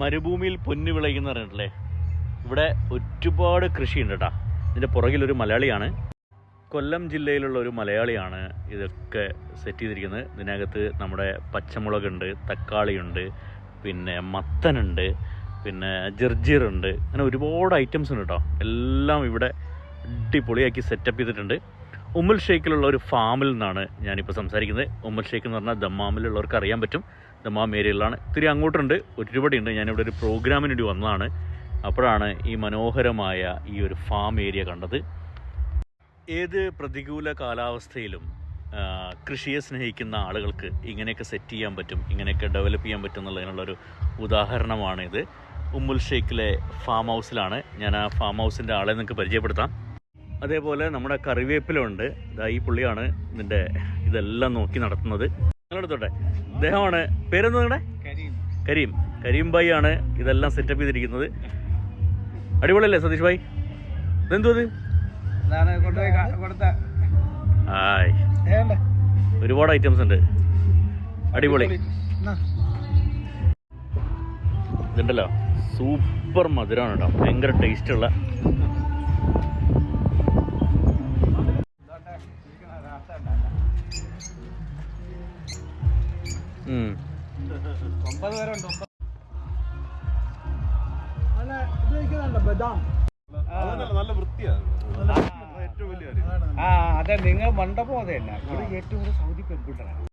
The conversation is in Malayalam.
മരുഭൂമിയിൽ പൊന്നു വിളയുന്ന പറഞ്ഞിട്ടില്ലേ, ഇവിടെ ഒരുപാട് കൃഷിയുണ്ട് കേട്ടോ. ഇതിൻ്റെ പുറകിലൊരു മലയാളിയാണ്, കൊല്ലം ജില്ലയിലുള്ള ഒരു മലയാളിയാണ് ഇതൊക്കെ സെറ്റ് ചെയ്തിരിക്കുന്നത്. ഇതിനകത്ത് നമ്മുടെ പച്ചമുളകുണ്ട്, തക്കാളിയുണ്ട്, പിന്നെ മത്തനുണ്ട്, പിന്നെ ജർജീറുണ്ട്, അങ്ങനെ ഒരുപാട് ഐറ്റംസ് ഉണ്ട് കേട്ടോ. എല്ലാം ഇവിടെ അടിപൊളിയാക്കി സെറ്റപ്പ് ചെയ്തിട്ടുണ്ട്. ഉമ്മുൽ ഷെയ്ഖിലുള്ള ഒരു ഫാമിൽ നിന്നാണ് ഞാനിപ്പോൾ സംസാരിക്കുന്നത്. ഉമ്മുൽ ഷെയ്ഖ് എന്ന് പറഞ്ഞാൽ ദമ്മാമിലുള്ളവർക്ക് അറിയാൻ പറ്റും, ദമ്മാം ഏരിയയിലാണ്. ഇത്തിരി അങ്ങോട്ടുണ്ട്, ഒരുപാട് ഉണ്ട്. ഞാനിവിടെ ഒരു പ്രോഗ്രാമിന് വേണ്ടി വന്നതാണ്. അപ്പോഴാണ് ഈ മനോഹരമായ ഈ ഒരു ഫാം ഏരിയ കണ്ടത്. ഏത് പ്രതികൂല കാലാവസ്ഥയിലും കൃഷിയെ സ്നേഹിക്കുന്ന ആളുകൾക്ക് ഇങ്ങനെയൊക്കെ സെറ്റ് ചെയ്യാൻ പറ്റും, ഇങ്ങനെയൊക്കെ ഡെവലപ്പ് ചെയ്യാൻ പറ്റും എന്നുള്ളതിനുള്ളൊരു ഉദാഹരണമാണിത്. ഉമ്മുൽ ഷെയ്ഖിലെ ഫാം ഹൗസിലാണ്. ഞാൻ ആ ഫാം ഹൗസിൻ്റെ ആളെ നിങ്ങൾക്ക് പരിചയപ്പെടുത്താം. അതേപോലെ നമ്മുടെ കറിവേപ്പിലുണ്ട്. ഈ പുള്ളിയാണ് ഇതിൻ്റെ ഇതെല്ലാം നോക്കി നടത്തുന്നത്. നിങ്ങളെടുത്തോട്ടെ, അദ്ദേഹമാണ്. പേരെന്താ നിങ്ങളുടെ? കരീം ഭായി ആണ് ഇതെല്ലാം സെറ്റപ്പ് ചെയ്തിരിക്കുന്നത്. അടിപൊളിയല്ലേ സതീഷ് ഭായി? ഇതെന്തോ ആയ്, ഒരുപാട് ഐറ്റംസ് ഉണ്ട്, അടിപൊളി. ഇതുണ്ടല്ലോ, സൂപ്പർ മധുരമാണ് കേട്ടോ, ഭയങ്കര ടേസ്റ്റുള്ള. നല്ല വൃത്തിയാണ്. അതെ, നിങ്ങൾ മണ്ടപ്പോ അതെ തന്നെ ഏറ്റവും കൂടുതൽ സൗദി പെൺപിള്ളേരാണ്.